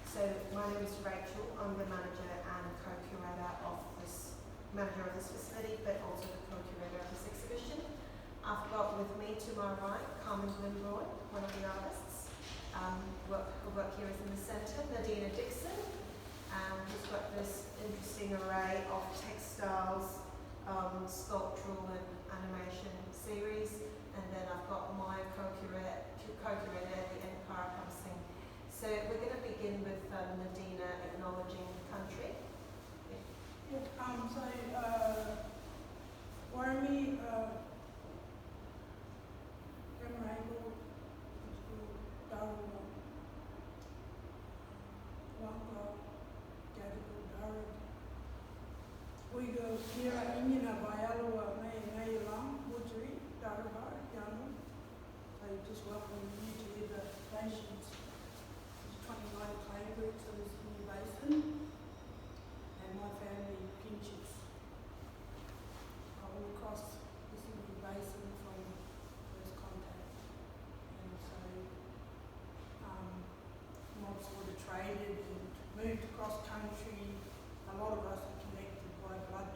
So my name is Rachael. I'm the manager and co-curator of this facility, but also the co-curator of this exhibition. I've got with me to my right Carmen Glynn-Braun, one of the artists who work here in the centre, Nadeena Dixon, who's got this interesting array of textiles, sculptural and animation series, and then I've got my co-curator, the Kyra Kum-Sing. So we're going to begin with Nadeena acknowledging the country. Warmi Rachael Kiang we go here in Bayalua Maylam, Woodry, Darbar, Yanu. I just welcome you to the nations. 29 clay groups of this new basin, and my family pinches all across this new basin from first contact. And so mobs would have traded and moved across country. A lot of us are connected by blood,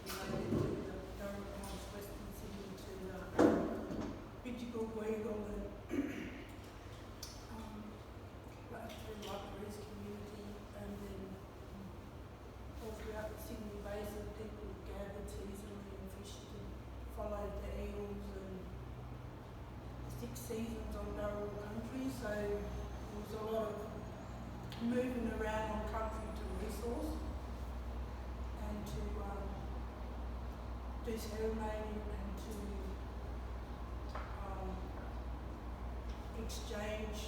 related to the Dyarra Murrama Western Sydney to the Rachael Kiang and Rachael community, and then all throughout the Sydney Basin, people gathered seasonally and fished and followed the eels and the 6 seasons on Dyarra country. So there was a lot of moving around on country to resource and to do ceremony and to exchange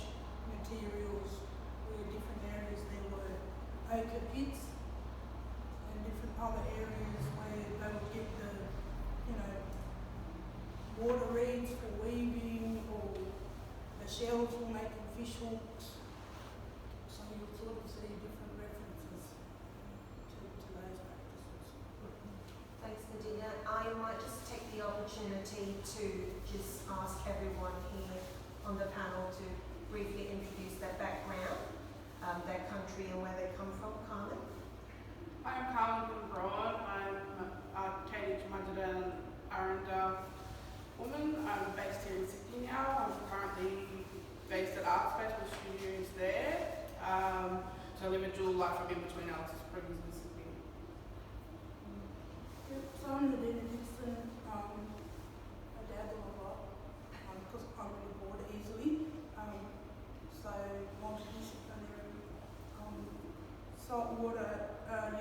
materials. Where different areas there were ochre pits and different other areas where they would get the, water reeds for weaving, or the shells for making fish hooks. So you would sort of see different references to those practices. Thanks, Nadeena. I might just take the opportunity to just ask everyone here on the panel to briefly introduce their background, their country and where they come from. Carmen? I'm Carmen Glynn-Braun. I'm a Curated Aranda woman. I'm based here in Sydney now. I'm currently based at Art Space with studios there. So I live a dual life. I'm in between Alice Springs and Sydney. So I'm Nadeena Dixon. I dabble a lot because I'm really bored easily. So multidisciplinary, saltwater,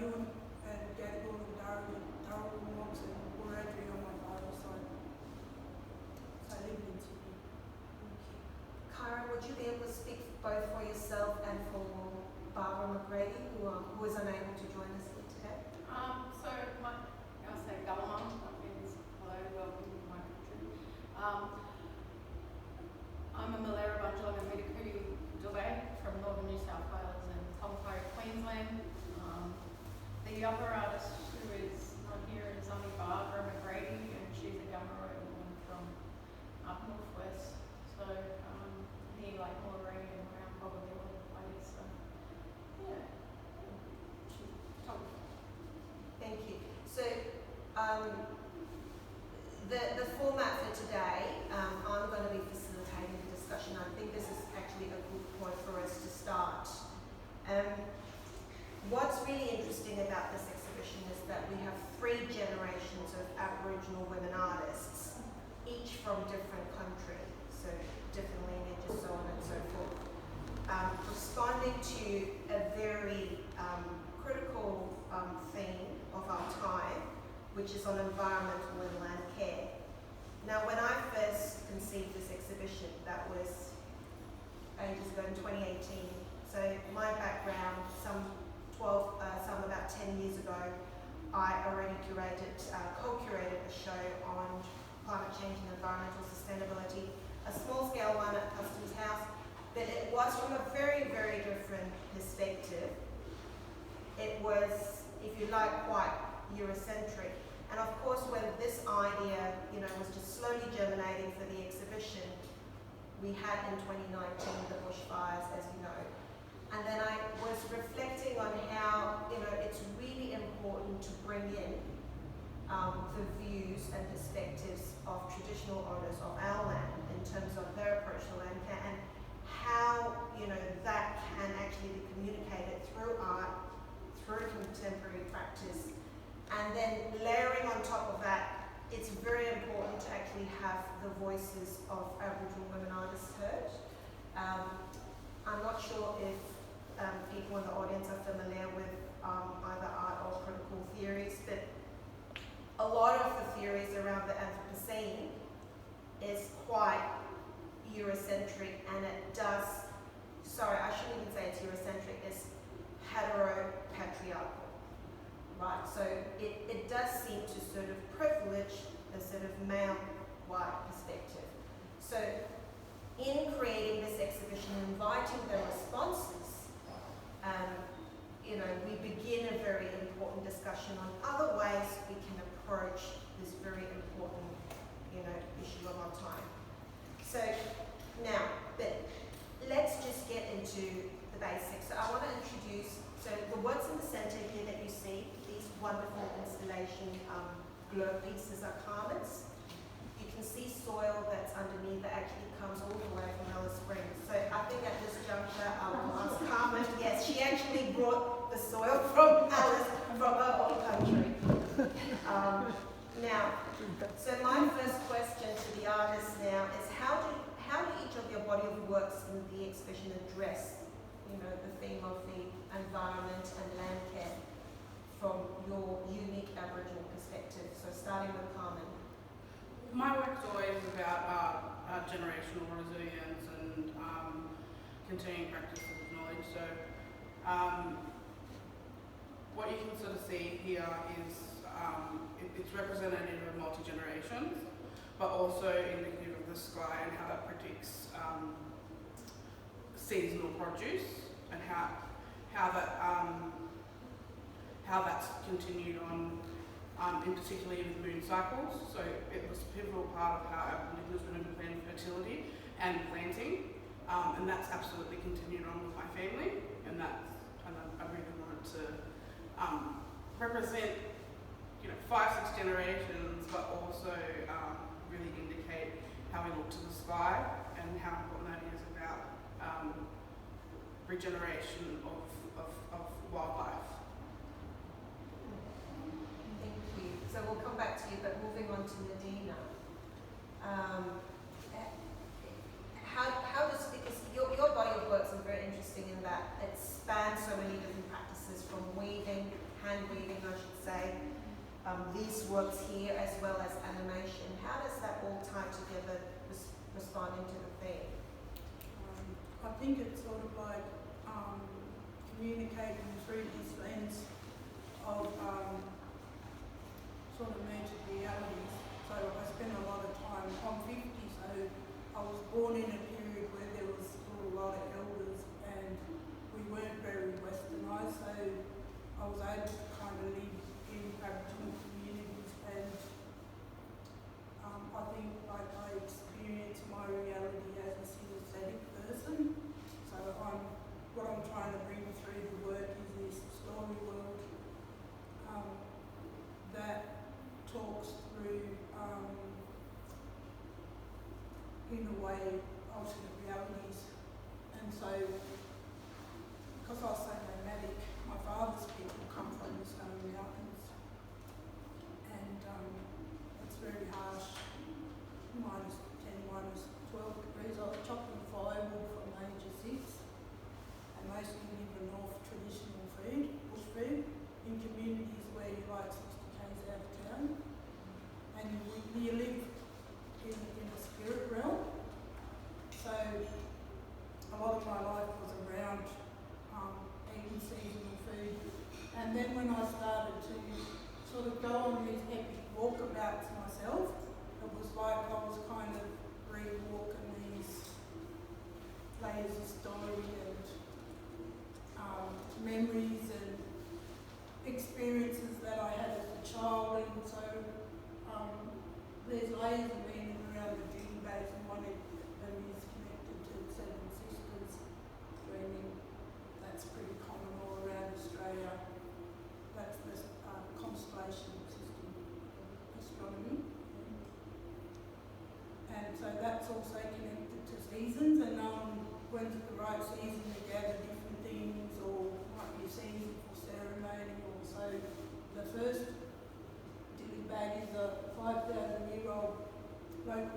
Ewan and Gadigal and Dyarra Murrama and Curated on my Bible side. So I live in Sydney. Kyra, would you be able to speak both for yourself and for Barbara McGrady, who is unable to join us here today? I'll say Galamam, that means hello, welcome to my country. I'm a Malera Bunjal and Midakudi Dube from northern New South Wales and Tongpo, Queensland. The other artist who is not here is Barbara McGrady, and she's a Gamaroi woman from up northwest. So here, like Moree and around probably all over the place. So yeah, she's Tongpo. Thank you. So the format for today, I'm going to be facilitating the discussion. I think this is actually a good point for us to start. What's really interesting about this exhibition is that we have 3 generations of Aboriginal women artists, each from different countries, so different lineages, so on and so forth, responding to a very critical theme of our time, which is on environmental and land care. Now, when I first conceived this exhibition, that was ages ago in 2018. So my background, some about 10 years ago, I already co-curated a show on climate change and environmental sustainability, a small-scale one at Customs House, but it was from a very, very different perspective. It was, if you like, quite Eurocentric. And of course, when this idea, was just slowly germinating for the exhibition, We had in 2019 the bushfires, as you know. And then I was reflecting on how, it's really important to bring in the views and perspectives of traditional owners of our land in terms of their approach to land care and how, that can actually be communicated through art, through contemporary practice. And then layering on top of that, it's very important to actually have the voices of Aboriginal women artists heard. I'm not sure if people in the audience are familiar with either art or critical theories, but a lot of the theories around the Anthropocene is quite Eurocentric, and it does, I shouldn't even say it's Eurocentric, it's hetero-patriarchal, right? So it does seem to sort of privilege the sort of male white perspective. So in creating this exhibition, inviting the responses, we begin a very important discussion on other ways we can approach this very important, issue of our time. So now, but let's just get into the basics. So I want to introduce, so the works in the center here that you see, these wonderful installation globe pieces are Carmen's. You can see soil that's underneath that actually comes all the way from Alice Springs. So I think at this juncture I will ask Carmen, yes, she actually brought the soil from Alice, from her own country. Now, so my first question to the artists now is how do each of your body of works in the exhibition address, the theme of the environment and land care from your unique Aboriginal perspective? So starting with Carmen. My work's always about generational resilience and continuing practice of knowledge. So what you can sort of see here is it's representative of multi-generations, but also indicative of the sky and how that predicts seasonal produce and how that's continued on, in particularly with moon cycles. So it was a pivotal part of how Indigenous women plan fertility and planting, and that's absolutely continued on with my family, and I really wanted to represent 5-6 generations, but also really indicate how we look to the sky and how important that is about regeneration of wildlife. Thank you. So we'll come back to you, but moving on to Nadeena. How does, because your body of works is very interesting in that it spans so many different practices, from weaving, hand weaving I should say, these works here as well as animation. How does that all tie together, responding to the theme? I think it's sort of like communicating through this lens of sort of merged realities. So I spend a lot of time, I'm 50, so I was born in a period where there was still a lot of elders and we weren't very westernised, so I was able to kind of live in Aboriginal communities, and I think like I experience my reality as a synesthetic person. So what I'm trying to bring through the work is this story world that talks through, in a way, alternate realities. And so, because I was so nomadic, my father's people come from the Stone Mountains, and it's very harsh, -10, -12 degrees. I was chopping firewood from the age of 6, and mostly live in North traditional food, bush food, in communities where you're like 60 k's out of town, and you live in a spirit realm. So a lot of my life was around eating seasonal food, and then when I started to sort of go on these epic walkabouts myself,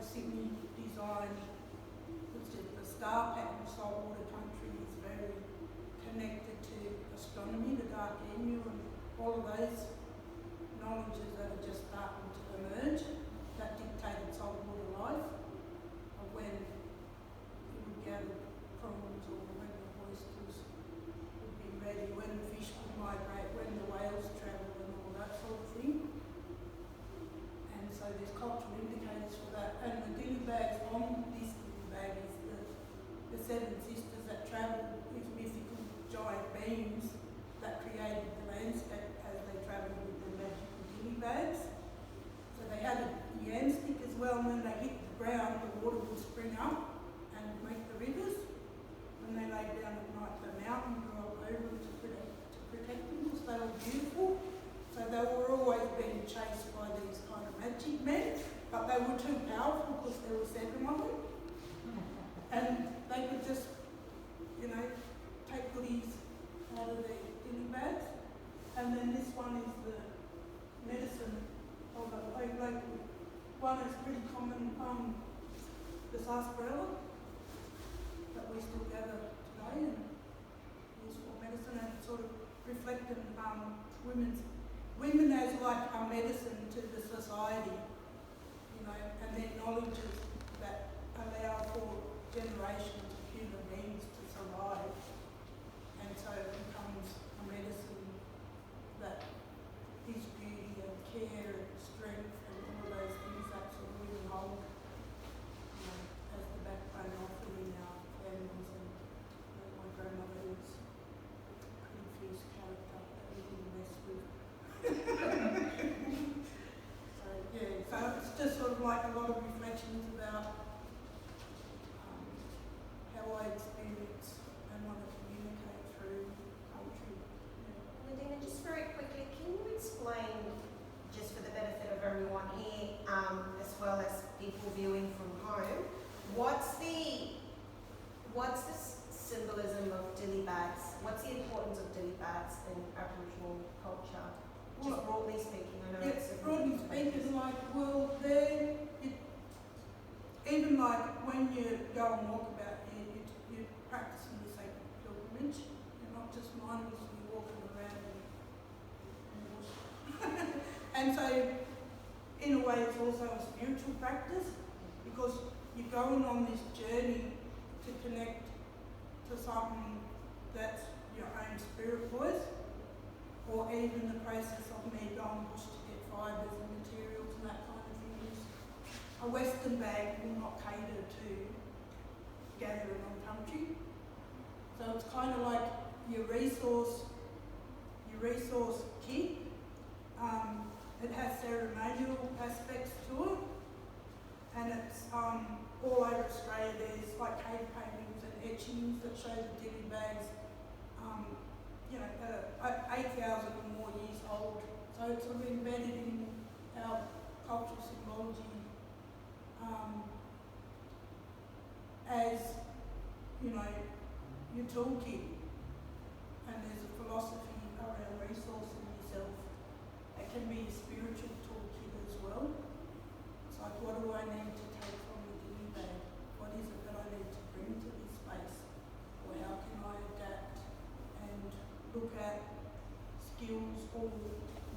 Sydney design, which is the star pattern saltwater country, is very connected to astronomy, the dark emu, and all of those knowledges that are just starting to emerge that dictated saltwater life, of when you would gather prawns or when the oysters would be ready, when the fish would migrate, when the whales travel and all that sort of thing. And so there's cultural indicators for that. And the dilly bags on this dilly bag is the seven sisters that travelled with mythical giant beings that created the landscape as they travelled with their magical dilly bags. So they had a yam stick as well, and when they hit the ground, the water would spring up and make the rivers. When they laid down at night, the mountain grew up over them to protect them because they were beautiful. So they were always being chased by these kind of magic men, but they were too powerful because there were seven of them. And they could just, you know, take goodies out of their dilly bags. And then this one is the medicine of the local one. Is pretty common, the sarsaparilla that we still gather today and use for medicine, and sort of reflecting women as like a medicine to the society, you know, and their knowledges that allow for generations of human beings to survive, and so it becomes a medicine that is beauty and care and strength and all of those things that sort of really hold, you know, as the backbone often in our families. And you know, my grandmother was a pretty fierce character that we didn't mess with. So yeah, so it's just sort of like a lot of reflections about how I experience and want to communicate through country. Yeah. Nadeena, just very quickly, can you explain, just for the benefit of everyone here, as well as people viewing from home, what's the symbolism of dilly bags? What's the importance of dilly bags in Aboriginal culture? Just broadly speaking, I know it's broadly speaking, like, well, even like when you go and walk about here, you're practicing the sacred pilgrimage. You're not just mindlessly walking around in the bush. And so, in a way, it's also a spiritual practice, because you're going on this journey to connect to something that's your own spirit voice, or even the process of me going bush to get fibres and materials and that kind of thing. A Western bag will not cater to gathering on country. So it's kind of like your resource kit. It has ceremonial aspects to it, and it's all over Australia. There's like cave paintings and etchings that show the dilly bags, you know, that are 8,000 or more years old. So it's sort of embedded in our cultural symbology as, you know, your toolkit. And there's a philosophy around resourcing yourself. It can be a spiritual toolkit as well. It's like, what do I need to take from the dilly bag? What is it that I need to bring to this space? Or how can I adapt and look at skills, or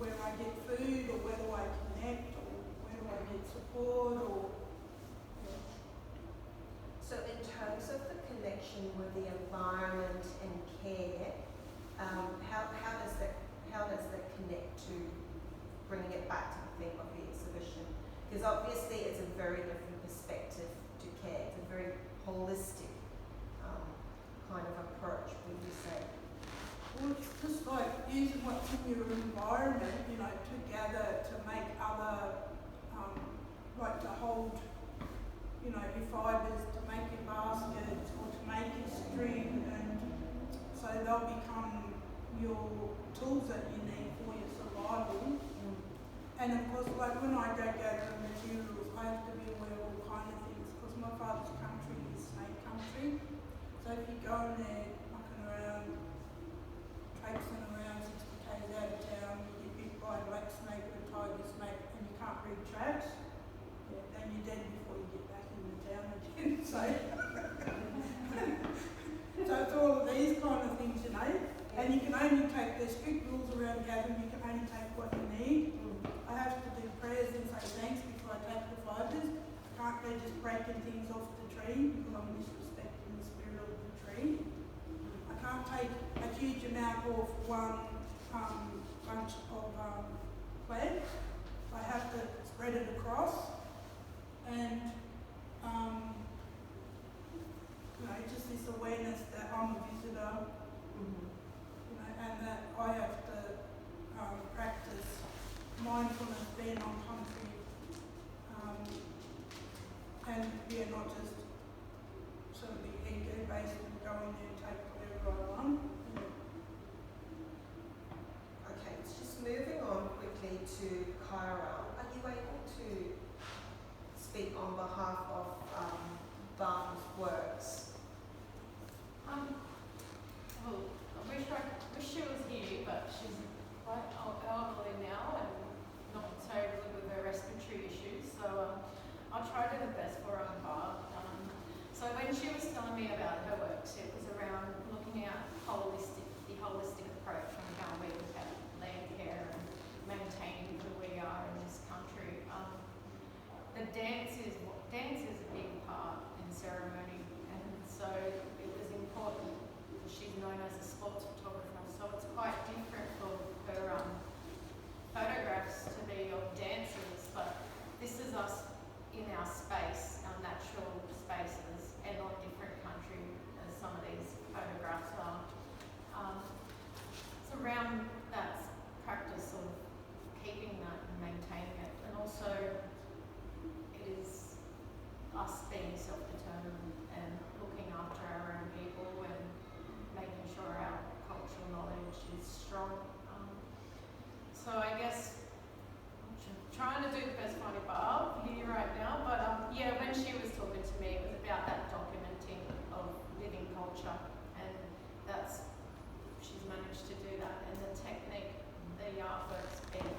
where I get food, or where do I connect, or where do I get support, or yeah. So in terms of the connection with the environment and care, how does that connect to bringing it back to the theme of the exhibition? Because obviously it's a very different perspective to care. It's a very holistic kind of approach, would you say? Well, it's just like using what's in your environment, you know, to gather, to make other, like to hold, you know, your fibres, to make your baskets, or to make your string, and so they'll become your tools that you need for your survival. And of course, like when I go gather materials, I have to be aware of all kind of things, because my father's country is snake country. So if you go in there mucking around, traipsing around 60 k's out of town, you get bit by a black snake or a tiger snake, and you can't read tracks, then you're dead before you get say. So it's all of these kind of things, you know. And you can only take, there's strict rules around gathering, you can only take what you need. I have to do prayers and say thanks before I take the fibres. I can't go just breaking things off the tree because I'm disrespecting the spirit of the tree. I can't take a huge amount off one bunch of plants. I have to spread it across. And you know, just this awareness that I'm a visitor, you know, and that I have to practice mindfulness, being on country, and not just sort of be ego-based and go in there and take whatever I want. Okay, it's just moving on quickly to Kyra. Are you able to speak on behalf of Barnes Works? Well, I wish she was here, but she's quite elderly now and not so good with her respiratory issues. So I'll try to do the best for her on Barb. So when she was telling me about her works, it was around looking at the holistic approach on how we look at landcare and maintaining who we are in this country. The dance is a big part in ceremony, and so it was important. She's known as a sports photographer, so it's quite different for her photographs to be of dancers, but this is us in our space, our natural spaces, and on different country as some of these photographs are. It's around that practice of keeping that and maintaining it, and also it is us being self-determined and looking after our own people and making sure our cultural knowledge is strong. So I guess I'm trying to do the best finding Barb here right now, but yeah, when she was talking to me, it was about that documenting of living culture, and she's managed to do that, and the technique, the artwork's been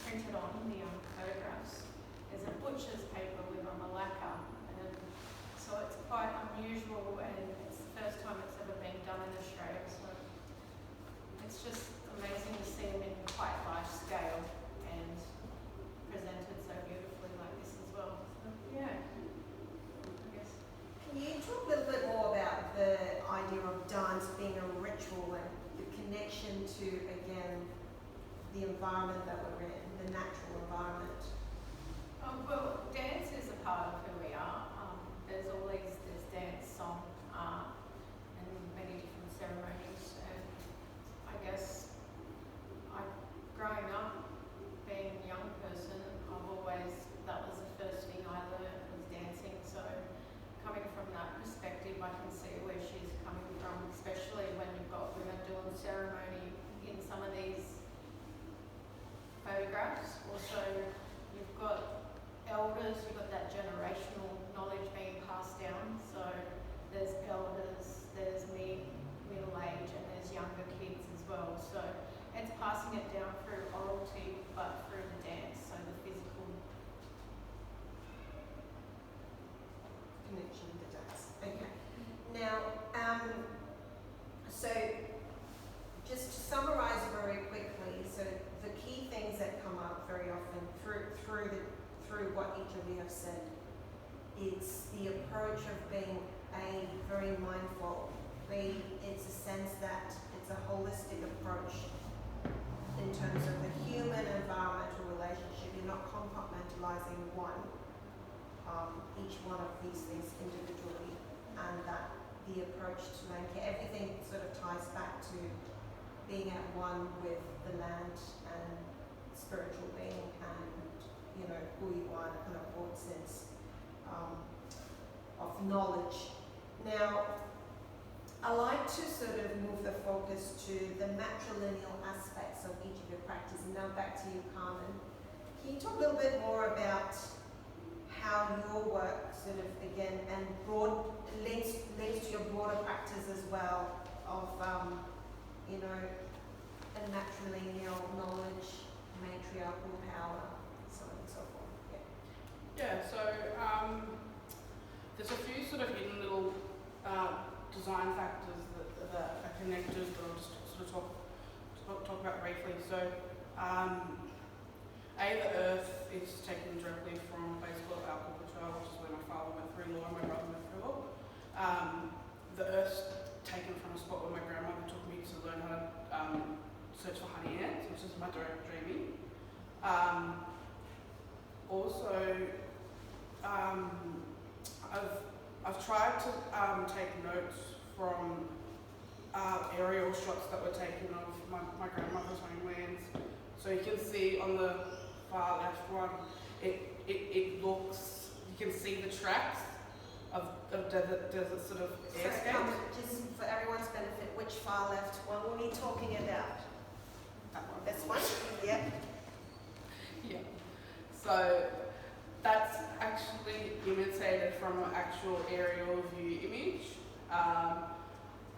printed on the photographs. There's a butcher's paper with a malacca, and so it's quite unusual, and it's the first time it's ever been done in Australia, so it's just amazing to see them in quite large scale and presented so beautifully like this as well. So yeah, I guess. Can you talk a little bit more about the idea of dance being a ritual and the connection to, again, the environment that we're in, the natural environment? Well, dance is a part of who we are. There's dance, song, art, and many different ceremonies. And I guess growing up, being a young person, that was the first thing I learned was dancing. So coming from that perspective, I can see where she's coming from, especially when you've got women doing ceremony in some of these photographs. Also, you've got elders, you've got that generational knowledge being passed down. So there's elders, there's middle age, and there's younger kids as well. So it's passing it down through orality, but through the dance, so the physical Connection with the dance. Okay. Now, so just to summarise very quickly, so the key things that come up very often through what each of you have said, it's the approach of being very mindful. It's a sense that it's a holistic approach in terms of the human environmental relationship. You're not compartmentalising each one of these things individually, and that the approach to landcare, everything sort of ties back to being at one with the land and spiritual being and, who you are in a kind of broad sense of knowledge. Now, I like to sort of move the focus to the matrilineal aspects of each of your practice. And now back to you, Carmen. Can you talk a little bit more about how your work sort of, again, and links to your broader practice as well of, a matrilineal knowledge, matriarchal power, so on and so forth. Yeah, so design factors that are connected that I'll just sort of talk about briefly. So, the earth is taken directly from a place called Alcohol, which is where my father went through law and my brother went through law. The earth's taken from a spot where my grandmother took me to learn how to search for honey ants, which is my direct dreaming. I've tried to take notes from aerial shots that were taken of my grandmother's homelands. So you can see on the far left one, it looks, you can see the tracks of desert sort of airscapes. Just for everyone's benefit, which far left one were we talking about? That one. This one? Yeah. Yeah. So that's actually imitated from an actual aerial view image.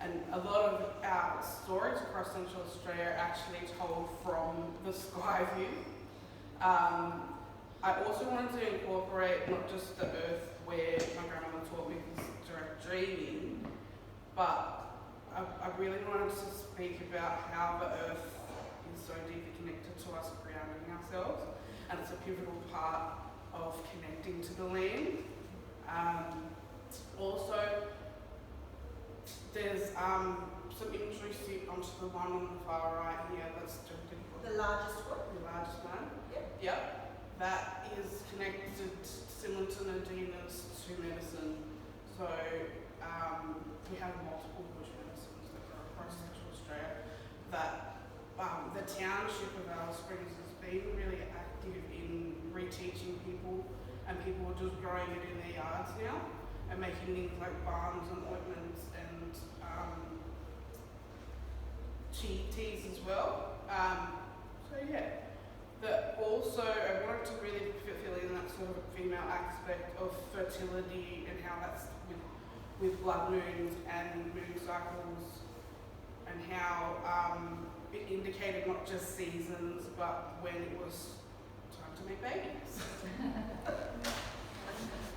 And a lot of our stories across Central Australia are actually told from the sky view. I also wanted to incorporate not just the earth where my grandmother taught me this direct dreaming, but I really wanted to speak about how the earth is so deeply connected to us grounding ourselves, and it's a pivotal part of connecting to the land. Also, there's some imagery onto the one on the far right here that's directed for The largest one? the largest one. Yep. That is connected similar to Nadena's to medicine. So we have multiple bush medicines that go across Central Australia. That the township of Alice Springs has been really active in reteaching people, and people are just growing it in their yards now and making things like balms and ointments and teas as well. So yeah. Also, I wanted to really fill in that sort of female aspect of fertility and how that's with blood moons and moon cycles, and how it indicated not just seasons, but when it was time to make babies.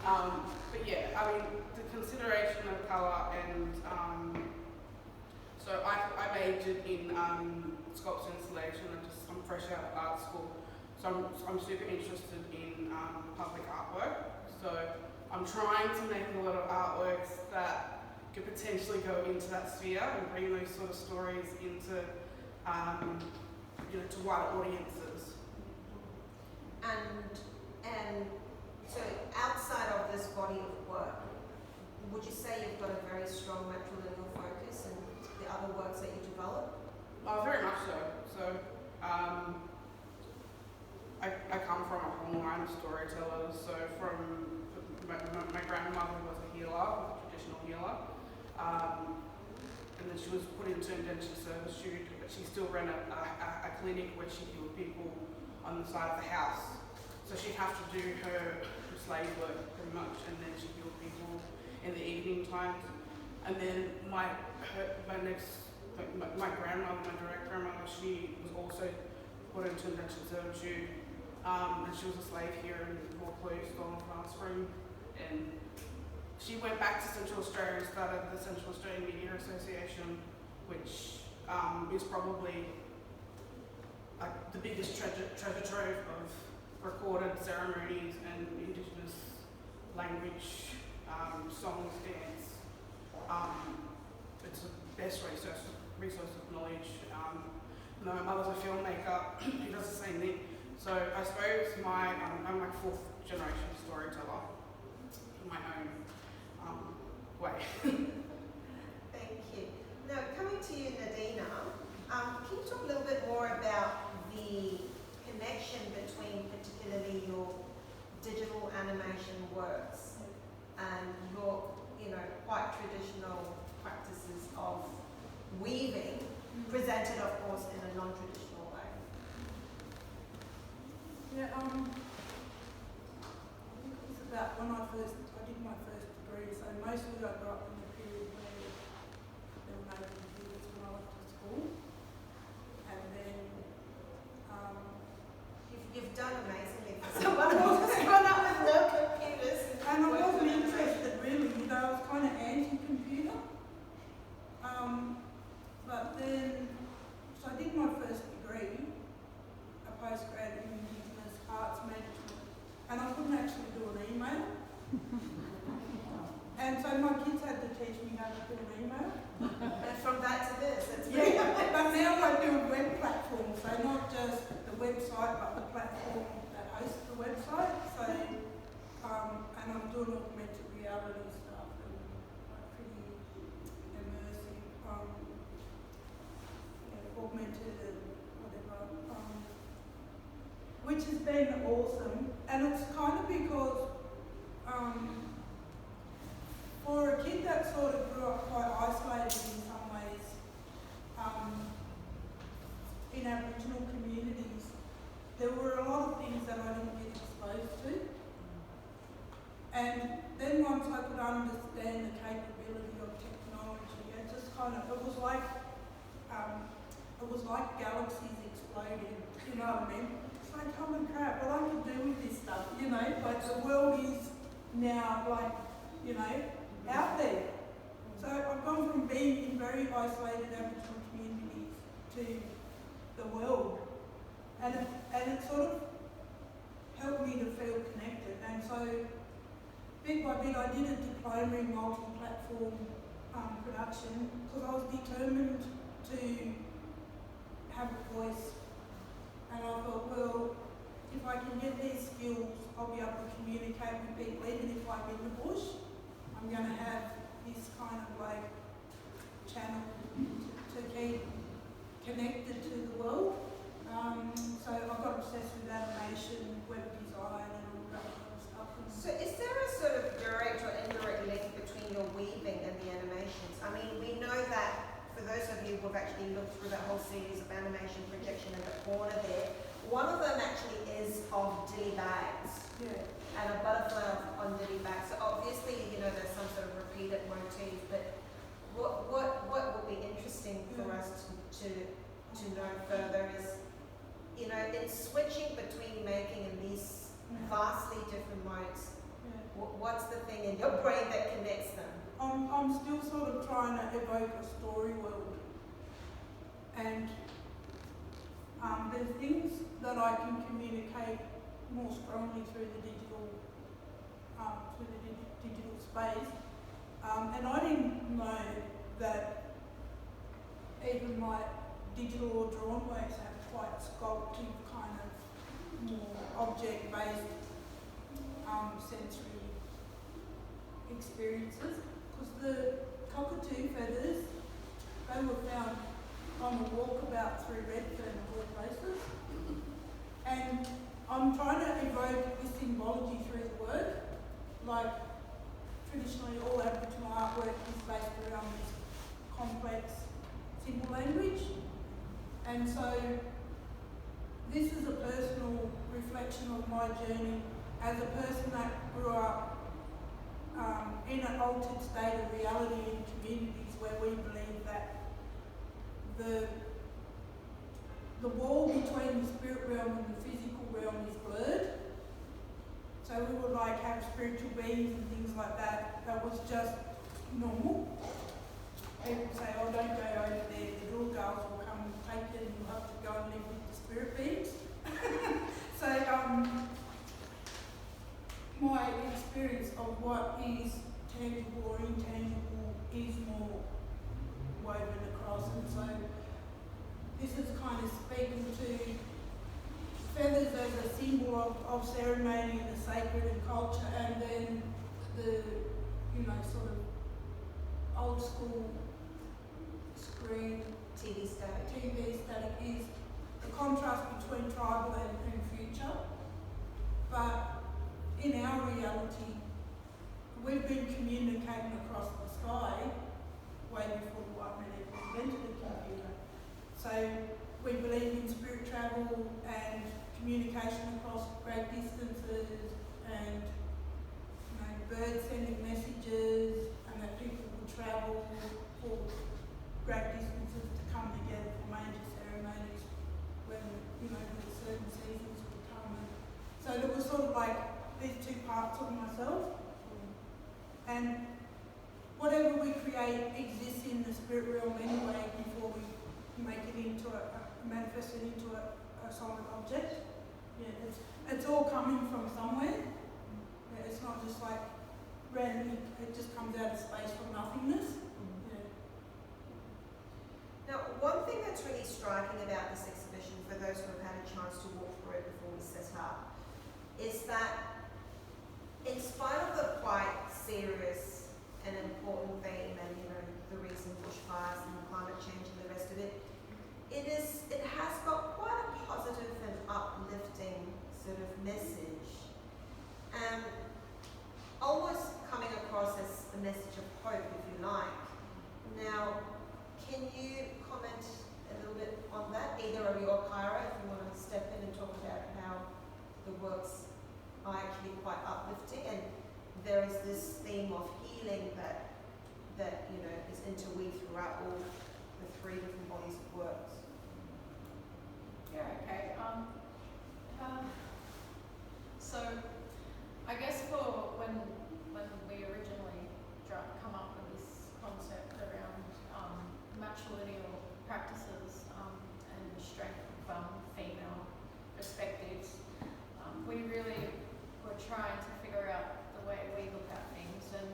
But yeah, I mean, the consideration of colour and so I majored in sculpture and installation. I'm fresh out of art school, so I'm super interested in public artwork. So I'm trying to make a lot of artworks that could potentially go into that sphere and bring those sort of stories into, to wider audiences. And so outside of this body of work, would you say you've got a very strong matrilineal focus in the other works that you develop? Oh, very much so. So I come from a whole line of storytellers. So from my grandmother was a healer, a traditional healer, and then she was put into indentured servitude, but she still ran a clinic where she healed people on the side of the house. So she'd have to do her slave work pretty much, and then she healed people in the evening times. And then my grandmother, my direct grandmother, she was also put into indentured servitude, and she was a slave here in Vaucluse, stolen from Alice Springs. And she went back to Central Australia and started the Central Australian Media Association, which is probably like the biggest treasure trove of recorded ceremonies and Indigenous language, songs, dance. It's the best resource of knowledge. My mother's a filmmaker who does the same thing. So I suppose I'm like fourth generation storyteller in my own way. Thank you. Now, coming to you, Nadeena, can you talk a little bit more about the connection between particularly your digital animation works and your, quite traditional practices of weaving, presented, of course, in a non-traditional way? Yeah, I think it was about when I did my first degree, so mostly I grew up in the period where there were no computers when I went to school, and then You've done amazingly for someone who's grown up with no computers. and I wasn't interested really, I was kind of anti-computer, And so my kids had to teach me how to do an email. And from that to this, it's Yeah, but now I do a web platform, so not just the website, but the platform that hosts the website. So, and I'm doing augmented reality stuff and like pretty immersive, augmented and whatever, which has been awesome. And it's kind of because, for a kid that sort of grew up quite isolated in some ways, in Aboriginal communities, there were a lot of things that I didn't get exposed to. And then once I could understand the capability of technology, it just kind of, it was like galaxies exploding, you know what I mean? It's like, holy crap, what I can do with this stuff, you know? Like the world is now like, you know, out there. So I've gone from being in very isolated Aboriginal communities to the world, and it sort of helped me to feel connected. And so bit by bit I did a diploma in multi-platform production because I was determined to have a voice, and I thought, well, if I can get these skills, I'll be able to communicate with people even if I'm in the bush. I'm going to have this kind of like channel to keep connected to the world. So I got obsessed with animation, web design and all that kind of stuff. So is there a sort of direct or indirect link between your weaving and the animations? I mean, we know that for those of you who have actually looked through that whole series of animation projection in the corner there, one of them actually is of dilly bags. Yeah. And a butterfly on dilly bags. So obviously, you know, there's some sort of repeated motif, but what would be interesting for us to know further is, you know, it's switching between making in these vastly different modes. What's the thing in your brain that connects them? I'm still sort of trying to evoke a story world, and there's things that I can communicate more strongly through the digital space, and I didn't know that even my digital or drawn works have quite sculptive kind of more object-based sensory experiences, because the cockatoo feathers, they were found on a walkabout through Redfern of all places, and I'm trying to evoke this symbology through the work. Like traditionally all Aboriginal artwork is based around this complex symbol language, and so this is a personal reflection of my journey as a person that grew up in an altered state of reality in communities where we believe that the wall between the spirit realm and the physical realm is blurred. So we would like have spiritual beings and things like that. That was just normal. People say, oh, don't go over there, the little girls will come and take it and you'll have to go and live with the spirit beings. So my experience of what is tangible or intangible is more woven across, and so this is kind of speaking to feathers as a symbol of ceremony, the sacred and culture, and then the, you know, sort of old school screen TV static is the contrast between tribal and future. But in our reality, we've been communicating across the sky way before the white man ever invented a computer. So we believe in spirit travel and communication across great distances, and you know, birds sending messages, and that people would travel for great distances to come together for major ceremonies when, you know, the certain seasons would come. And so there was sort of like these two parts of myself, and whatever we create exists in the spirit realm anyway before we make it into manifest it into a solid object. Yeah, it's all coming from somewhere. Yeah, it's not just like randomly, it just comes out a message of hope, if you like. Now, can you comment a little bit on that, either of you or Kyra, if you want to step in and talk about how the works are actually quite uplifting, and there is this theme of healing that you know is interweaved throughout all the three different bodies of works. Yeah, okay. So I guess for when we originally come up with this concept around matrilineal practices and the strength of female perspectives, we really were trying to figure out the way we look at things, and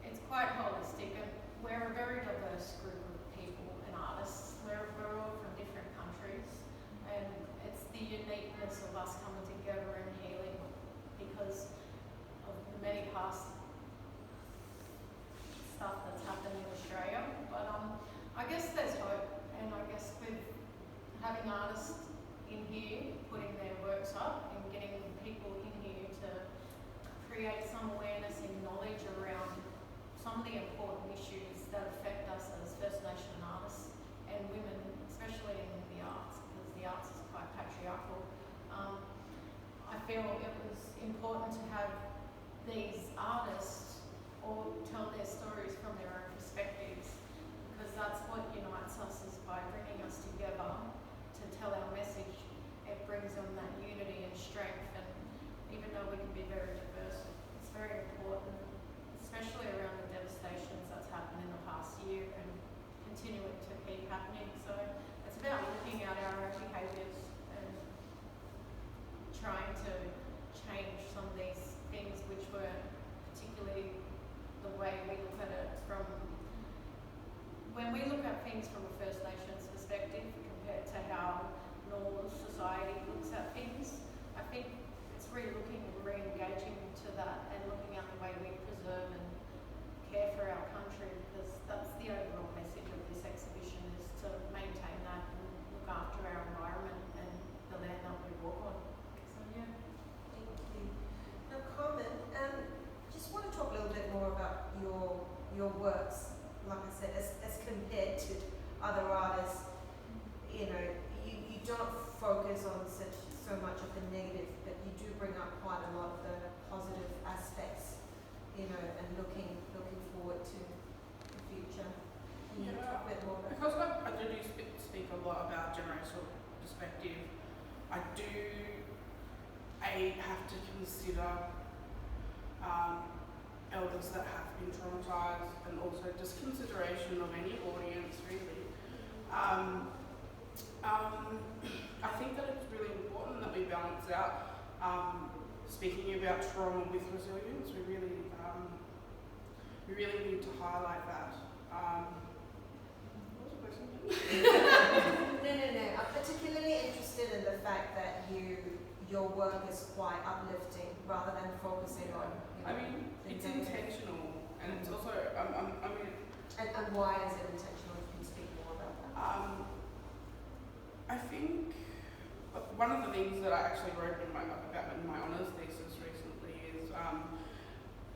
it's quite holistic, and we're a very diverse group of people and artists. We're all from different countries, and it's the uniqueness of us coming together and healing because of the many past stuff that's happened in Australia. But I guess there's hope, and I guess with having artists in here putting their works up and getting people in here to create some awareness and knowledge around some of the important issues that affect us as First Nation artists and women, especially in the arts, because the arts is quite patriarchal. I feel it was important to have these artists all tell their stories from their own perspectives, because that's what unites us, is by bringing us together to tell our message. It brings on that unity and strength, and even though we can be very diverse, it's very important, especially around the devastations that's happened in the past year and continuing to keep happening. So it's about looking at our own behaviours and trying to change some of these things which were particularly the way we look at it from when we look at things from a First Nations perspective compared to how normal society looks at things. I think it's really looking and re-engaging to that and looking at the way we preserve and care for our country, because that's the overall message of this exhibition, is to maintain that and look after our environment and the land that we walk on. So yeah. Thank you. Now, Carmen, just want to talk a little bit more about your works. Like I said, as compared to other artists, you know, you don't focus on so much of the negative, but you do bring up quite a lot of the positive aspects, you know, and looking forward to the future. Can you talk a bit more about that? Because I do speak a lot about generational perspective, I have to consider elders that have been traumatised, and also just consideration of any audience, really. I think that it's really important that we balance out speaking about trauma with resilience. We really need to highlight that. What was the question again? No. I'm particularly interested in the fact that your work is quite uplifting rather than focusing on. I mean, it's intentional, and it's also, And why is it intentional? Can you speak more about that? I think one of the things that I actually wrote in my honours thesis recently is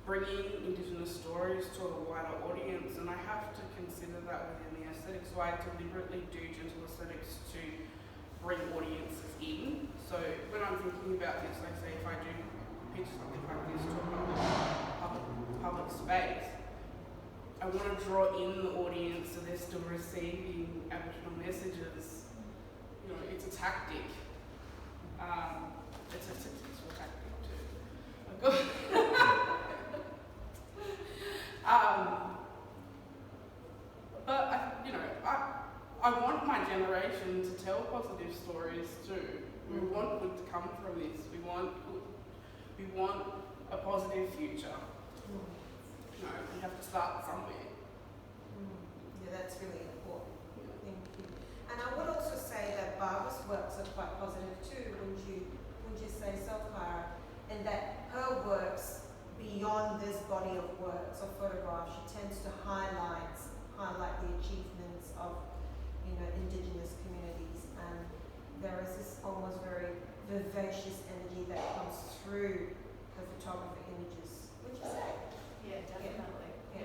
bringing Indigenous stories to a wider audience, and I have to consider that within the aesthetics. So I deliberately do gentle aesthetics to bring audiences in. So when I'm thinking about this, like say if I do pitch something like this to a public space, I want to draw in the audience so they're still receiving Aboriginal messages. You know, it's a tactic. It's a successful tactic too. But I want my generation to tell positive stories too. We want good to come from this. We want a positive future. You know, we have to start somewhere. Yeah, that's really important. Thank you. And I would also say that Barbara's works are quite positive too, wouldn't you say so, Kyra? And that her works, beyond this body of works or photographs, she tends to highlight the achievements of, you know, Indigenous communities, and there is this almost very vivacious energy that comes through the photography images. Would you say? Yeah, definitely. Yeah.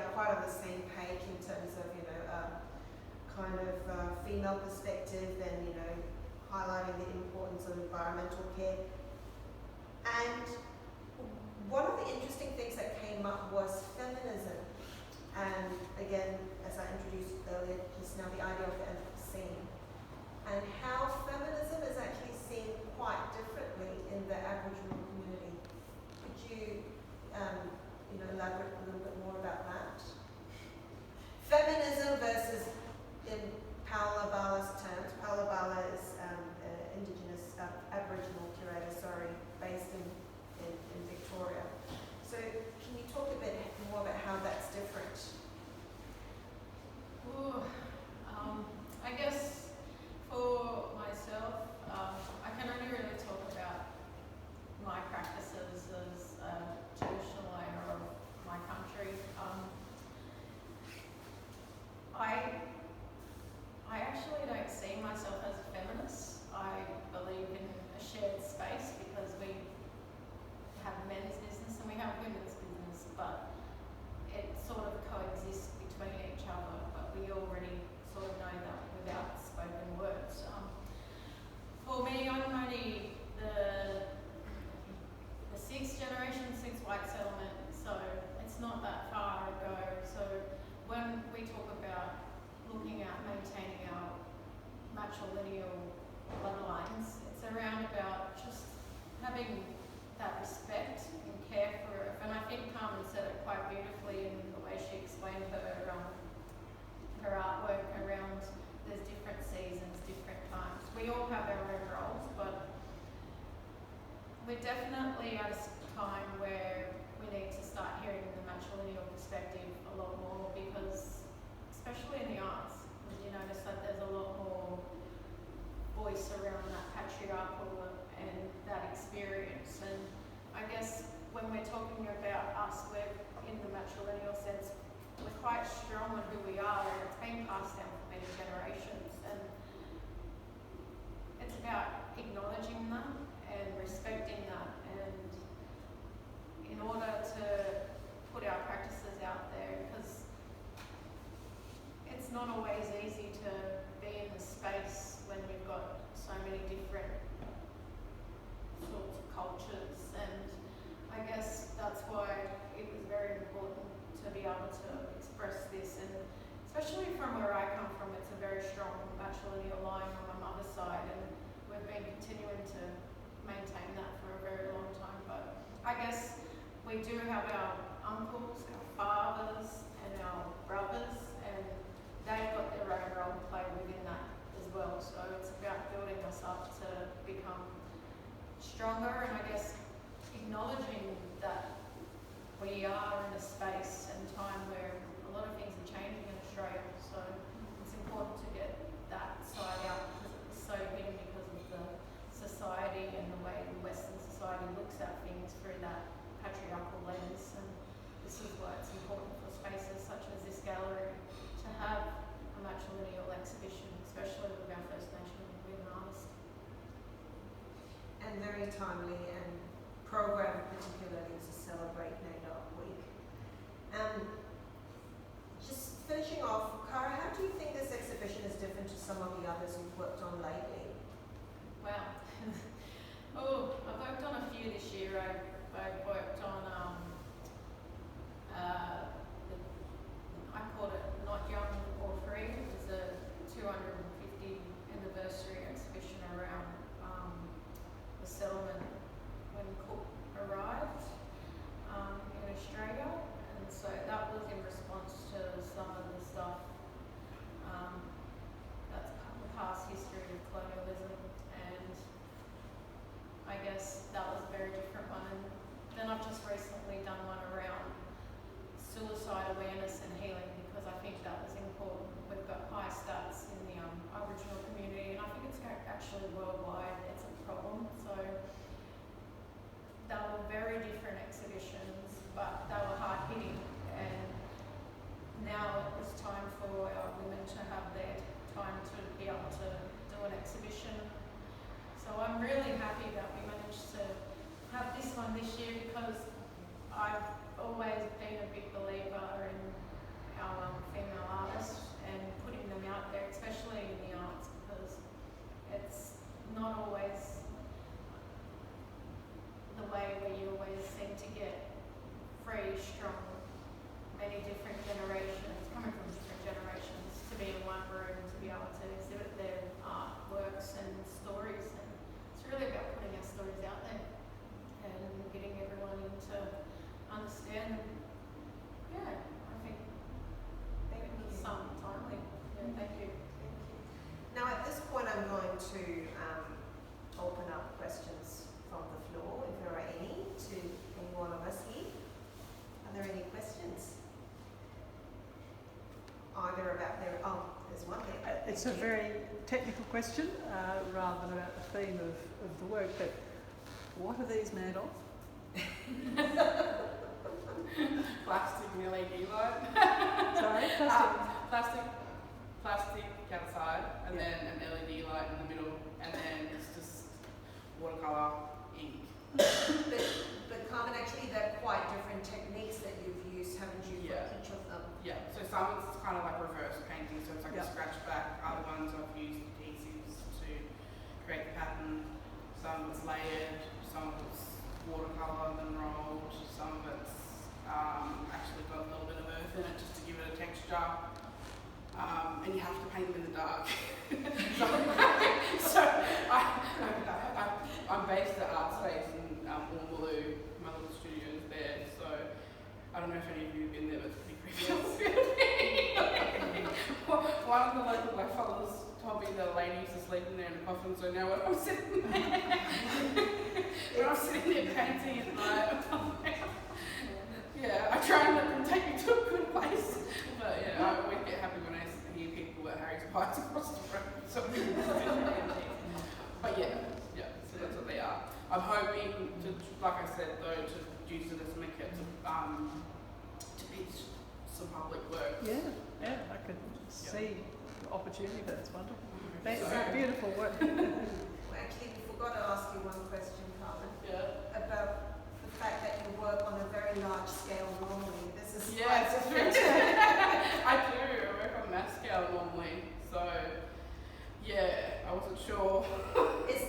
are quite on the same page in terms of, you know, kind of female perspective and, you know, highlighting the importance of environmental care. And one of the interesting things that came up was feminism. And again, as I introduced earlier just now, the idea of the scene. And how feminism is actually seen quite differently in the Aboriginal community. Could you, you know, elaborate a little bit more about that? Feminism versus, in Paola Bala's terms, Paola Bala is Indigenous Aboriginal curator, based in Victoria. So can you talk a bit more about how that's different? Ooh, I guess for myself, I can only really talk about my practices as a traditional owner of my country. I actually don't see myself as a feminist. I believe in a shared space because we have men's business and we have women's business, but it sort of coexists between each other, but we already sort of know that without spoken words. For me, I'm only the sixth generation since white settlement, so it's not that far ago. So when we talk about looking at maintaining our matrilineal bloodlines, it's around about just having that respect and care for it. And I think Carmen said it quite beautifully in the way she explained her artwork around there's different seasons, different times. We all have our own roles, but we're definitely at a time where we need to start hearing the matrilineal perspective a lot more, because especially in the arts, you notice that there's a lot more voice around that patriarchal and that experience. And I guess when we're talking about us, we're in the matrilineal sense, we're quite strong on who we are, and it's been passed down for many generations. And it's about acknowledging that and respecting that. And in order to put our practices out there, because it's not always easy to be in the space when you've got so many different sorts of cultures, and I guess that's why it was very important to be able to express this. And especially from where I come from, it's a very strong matrilineal line on my mother's side, and we've been continuing to maintain that for a very long time. But I guess we do have our uncles, our fathers and our brothers, and they've got their own role to play within that as well. So it's about building us up to become stronger, and I guess acknowledging that we are in a space and time where a lot of things are changing in Australia. So it's important to get that side out, because it's so hidden because of the society and the way the Western society looks at things through that patriarchal lens. And this is why it's important for spaces such as this gallery to have a matrilineal exhibition, especially with our First Nation women artists. And very timely and programmed particularly to celebrate NAIDOC Week. Just finishing off, Kyra, how do you think this exhibition is different to some of the others you've worked on lately? Wow. I've worked on a few this year. I've worked on I called it Not Young or Free. It was a 250 anniversary exhibition around the settlement when Cook arrived in Australia, and so that was in response to some of the stuff that's the past it's a very technical question rather than about the theme of the work, but what are these made of? Plastic and LED light. Sorry, Plastic outside, and then an LED light in the middle, and then it's just watercolour ink. But Carmen, actually they're quite different techniques that you've used, haven't you, for each of them? Yeah, so some it's kind of like reverse painting, so it's like a Yeah. scratch back. Other ones I've used adhesives to create the pattern. Some of it's layered, some of it's watercolour then rolled, some of it's actually got a little bit of earth in it just to give it a texture. And you have to paint them in the dark. so I'm based at Art Space in Warmaloo. My little studio is there, so I don't know if any of you have been there, but it's pretty creepy. One of the local black fellas told me that a lady used to sleep in there in a coffin, so now when I'm sitting there, painting at night, yeah, I try and let them take me to a good place, but yeah, I always get happy when I hear people at Harry's Pies across the road. So but yeah, so that's what they are. I'm hoping to, like I said though, to use it as a maquette to pitch some public work. Yeah, I could see the opportunity for that's wonderful. Thanks, beautiful work. Well, actually, we forgot to ask you one question, Carmen. Yeah. About the fact that you work on a very large scale normally. This is Yes, quite different. I do. I work on mass scale normally, so yeah, I wasn't sure. Is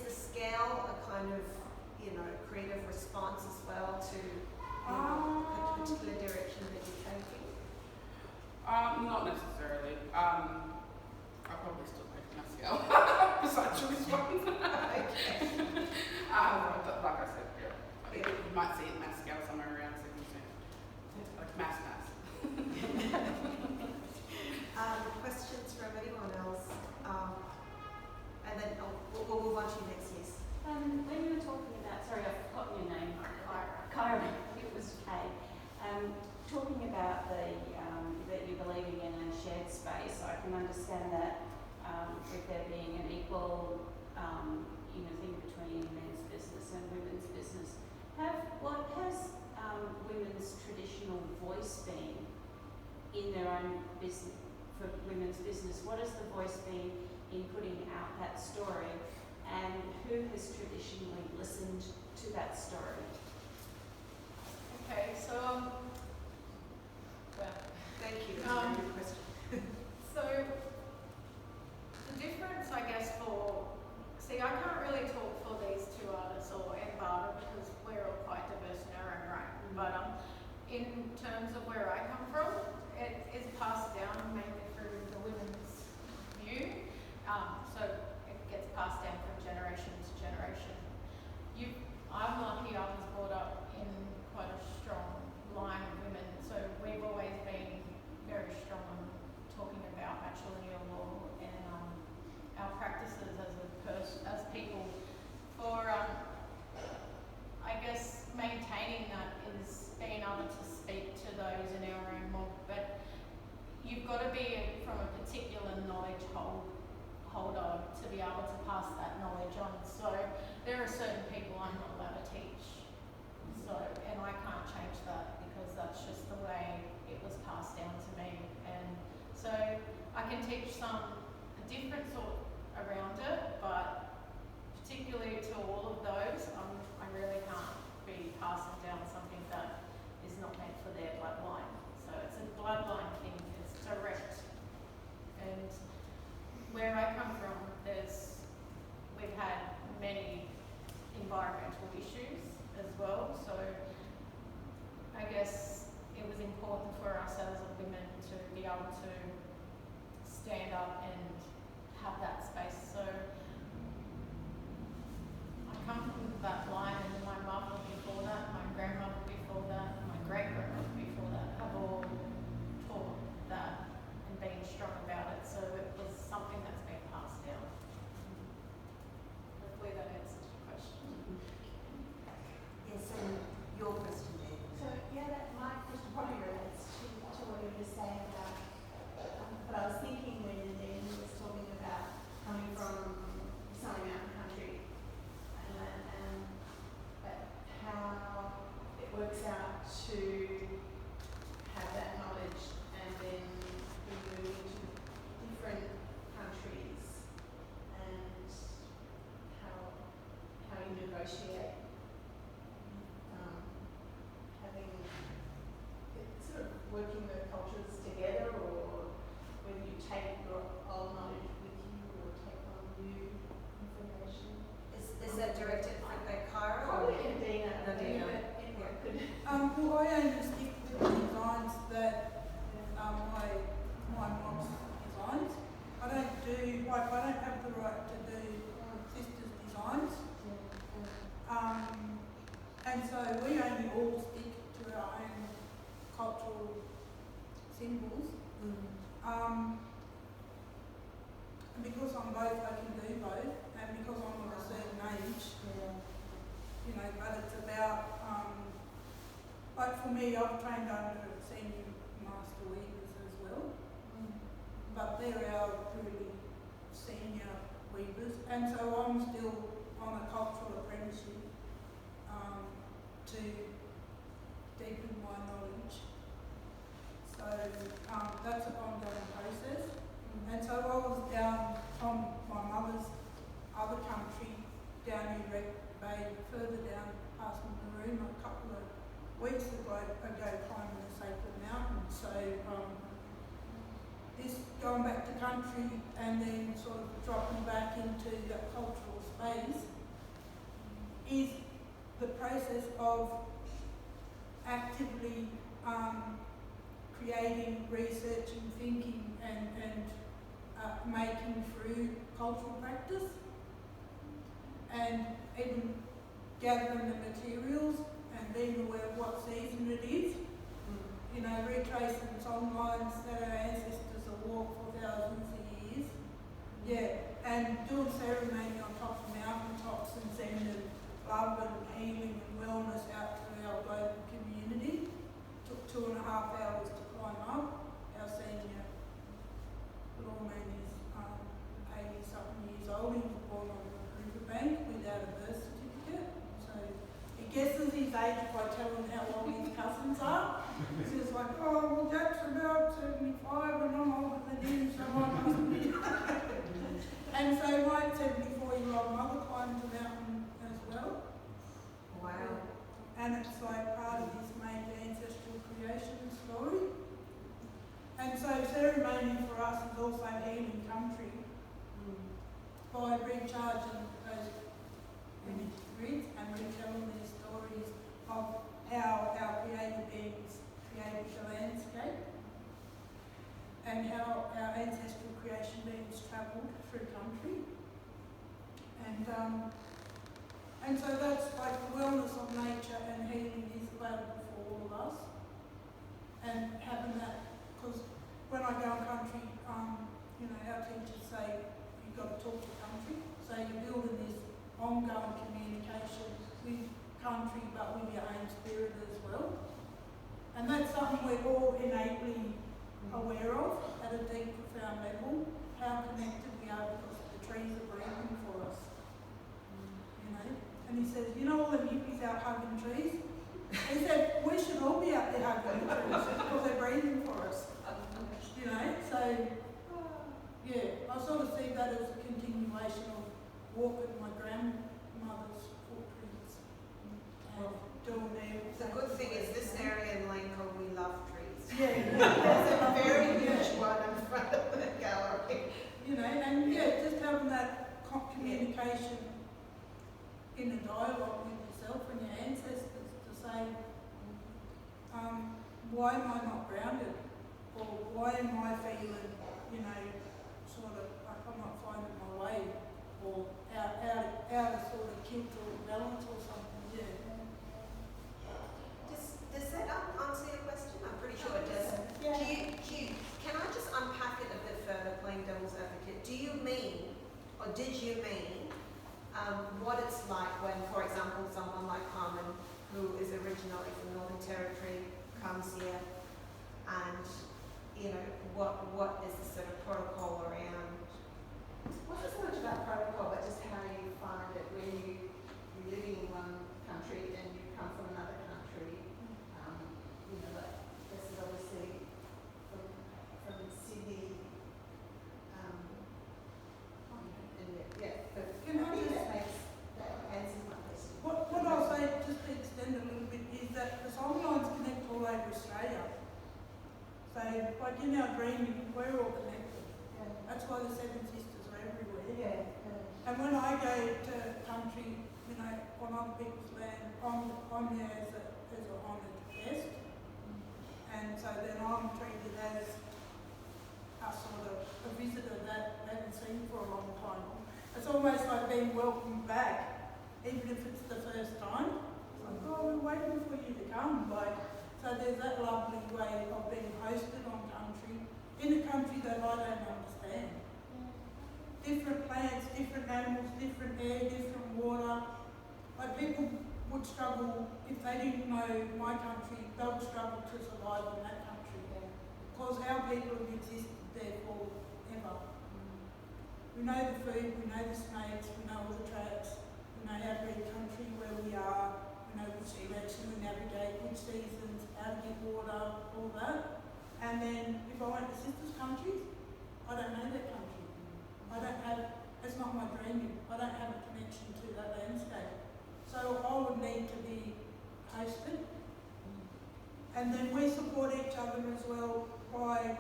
the scale a kind of, creative response as well to a particular direction that you're taking? Not necessarily. I probably still make mass scale besides this one. Okay. But like I said, you might see it mass scale somewhere around 7%. Like mass. Questions from anyone else? And then we'll move on to you next, yes. When you were talking about, sorry, I've forgotten your name, Kyra, it was Kay. Talking about that you're believing in a shared space, I can understand that with there being an equal thing between men's business and women's business. What has women's traditional voice been in their own business, for women's business? What has the voice been in putting out that story, and who has traditionally listened to that story? Okay, so, Thank you. That's a very good question. so the difference, I guess, I can't really talk for these two artists or Barbara because we're all quite diverse in our own right. But in terms of where I come from, it is passed down mainly through the women's view. So it gets passed down from generation to generation. I'm lucky I was brought up in quite a strong line of women, so we've always been very strong on talking about matrilineal law and our practices as people for, I guess, maintaining that is being able to speak to those in our own mob, but you've got to be from a particular knowledge holder to be able to pass that knowledge on. So there are certain people I'm not allowed to teach, and I can't change that because that's just the way it was passed down to me. And so I can teach a different sort around it, but particularly to all of those, I really can't be passing down something that is not meant for their bloodline. So it's a bloodline thing, it's direct. And where I come from, we've had many environmental issues as well, so I guess it was important for us as women to be able to stand up and have that space. So I come from that line, and my mother before that, my grandmother before that, my great-grandmother before that have all taught that and been strong about it. So it was something that's been passed down. Hopefully that answers your question. Yes, and your question, Dan. So my question probably relates to what you were just saying about, but I was thinking when Nadeena working the cultures together, or whether you take your old knowledge with you or take on new information. Is that directed at Kyra? Probably Nadeena. Nadeena. Anyone could. Well, I only stick with the designs that my mom's designs. I don't have the right to do sisters' designs. And so we only all stick to our own cultural symbols. And because I'm both, I can do both, and because I'm of a certain age, you know, but it's about, like for me, I've trained under senior master weavers as well, but they're our really senior weavers, and so I'm still on a cultural apprenticeship to deepen my knowledge. So that's an ongoing process. And so I was down on my mother's other country, down in Red Bay, further down past Murrumah, a couple of weeks ago climbing the sacred mountain. So this going back to country and then sort of dropping back into that cultural space is the process of actively creating, researching, thinking and making through cultural practice, and even gathering the materials and being aware of what season it is. You know, retracing song lines that our ancestors have walked for thousands of years. Yeah, and doing ceremony on top of mountaintops and sending love and healing and wellness out to our global community. Took 2.5 hours to climb up. Our senior lawman is 80-something years old. He was born on a riverbank without a birth certificate. So he guesses his age by telling how old his cousins are. So he's like, oh, well, Jack's about 75 and I'm older than him, so I must be. And so my 74-year-old mother climbed the mountain as well. Wow. And it's like part of this major ancestral creation story. And so ceremony for us is also healing country by recharging those energy grids and retelling these stories of how our creative beings created the landscape and how our ancestral creation beings travelled through country. And so that's like the wellness of nature and healing is available for all of us. And having that, because when I go in country, you know, our teachers say you've got to talk to country. So you're building this ongoing communication with country, but with your own spirit as well. And that's something we're all innately aware of at a deep, profound level, how connected we are because the trees are breathing for us. You know? And he says, you know all the hippies out hugging trees? He said, we should all be out there hugging the trees because they're breathing for us. You know? So, yeah, I sort of see that as a continuation of walking my grandmother's footprints and doing their... The good thing is this area in Lane Cove, we love trees. Yeah. There's a very huge one in front of the gallery. You know, and yeah, just having that communication in a dialogue with yourself and your ancestors to say, why am I not grounded? Or why am I feeling, you know, sort of like I'm not finding my way? Or out of sort of kilt or balance or something, yeah. Does that answer your question? I'm pretty sure it does. Yeah. Can I just unpack it a bit further, playing devil's advocate? Do you mean, or did you mean, what it's like when, for example, someone like Carmen, who is originally from the Northern Territory, comes here, and you know what is the sort of protocol around? Well, it's not much about protocol, but just how you find it when you're living in one country and you come from another country. You know, like this is obviously from Sydney. But Can I just- that answers my question. What I'll say, just to extend a little bit, is that the songlines connect all over Australia. say, like in our dreaming, we're all connected. Yeah. That's why the Seven Sisters are everywhere. Yeah. Yeah. And when I go to country, you know, on other people's land, I'm there as a honoured guest. And so then I'm treated as a sort of a visitor that I haven't seen for a long time. It's almost like being welcomed back, even if it's the first time. It's like, oh, we're waiting for you to come. Like, so there's that lovely way of being hosted on country, in a country that I don't understand. Different plants, different animals, different air, different water. Like people would struggle, if they didn't know my country, they would struggle to survive in that country. Because our people have existed there forever. We know the food, we know the snakes, we know all the traps, we know how to read country, where we are, we know which direction we navigate, which seasons, how to get water, all that. And then if I went to sisters' countries, I don't know that country. I don't have, it's not my dreaming, I don't have a connection to that landscape. So I would need to be hosted. And then we support each other as well by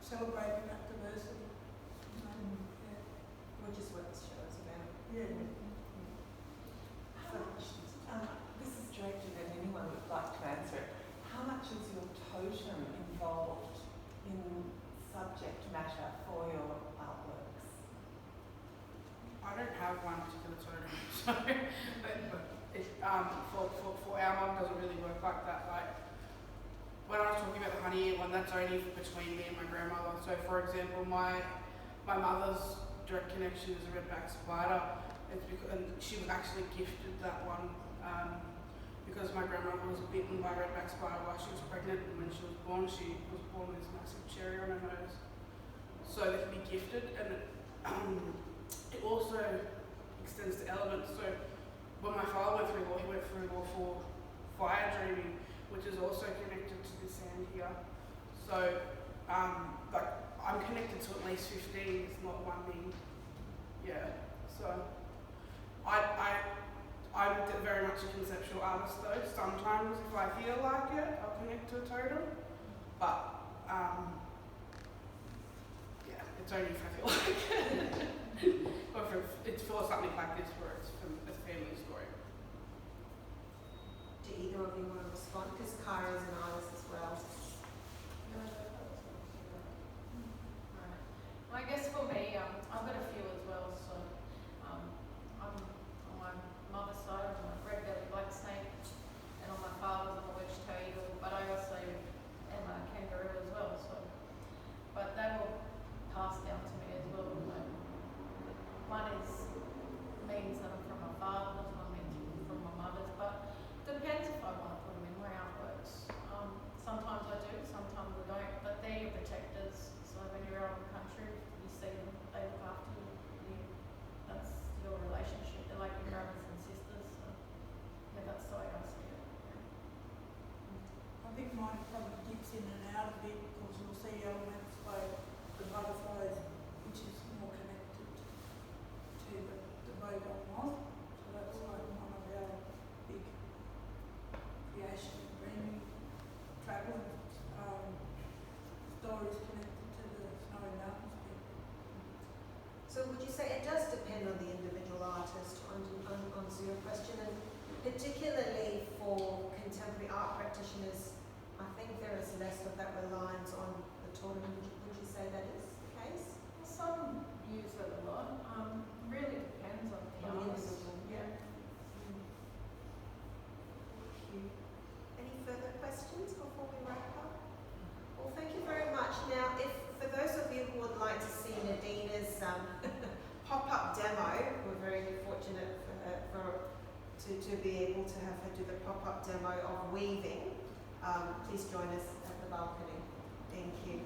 celebrating that diversity. Which is what this show is about. Yeah. How much, this is directed at anyone who would like to answer it. How much is your totem involved in subject matter for your artworks? I don't have one particular totem, so for our mum doesn't really work like that. Like when I was talking about the honey one, that's only between me and my grandmother. So for example, my mother's direct connection is a redback spider. It's because, and she was actually gifted that one because my grandmother was bitten by a redback spider while she was pregnant, and when she was born with this massive cherry on her nose. So they can be gifted, and it also extends to elements. So when my father went through law, he went through law for fire dreaming, which is also connected to this sand here. So like I'm connected to at least 15, it's not one thing. Yeah. So I'm very much a conceptual artist though. Sometimes if I feel like it, I'll connect to a totem. But yeah, it's only if I feel like it. Or if it's for something like this where it's from a family story. Do either of you want to respond? Because Kyra is an artist as well. I guess for me, I've got a few as well. So I'm on my mother's side, I'm a red-bellied black snake, and on my father's I'm a wedge-toe eagle. But I also am a kangaroo as well. So, but they will pass down to me as well. Like, one means that I'm from my father's, one means from my mother's. But depends if I want to put them in my artworks. Sometimes I do, sometimes I don't. But they're your protectors. So when you're out in the country, you see them, they look after you. That's your relationship. They're like your brothers and sisters. So yeah, that's the way I see it. I think mine probably dips in and out a bit because you'll see elements like the butterflies, which is more connected to the bogey moth. So that's like one of our big creation, dreaming, travel stories connected to the Snowy Mountains bit. So would you say it does depend on the individual artist to answer your question, and particularly for contemporary art practitioners, I think there is less of that reliance on the totem. Would you say that is the case? Some use it a lot. Really depends on the artist. Yeah. Thank you. Any further questions before we wrap up? Well, thank you very much. Now, if for those of you who would like to see Nadeena's pop-up demo, we're very fortunate for her to be able to have her do the pop-up demo of weaving. Please join us at the balcony. Thank you.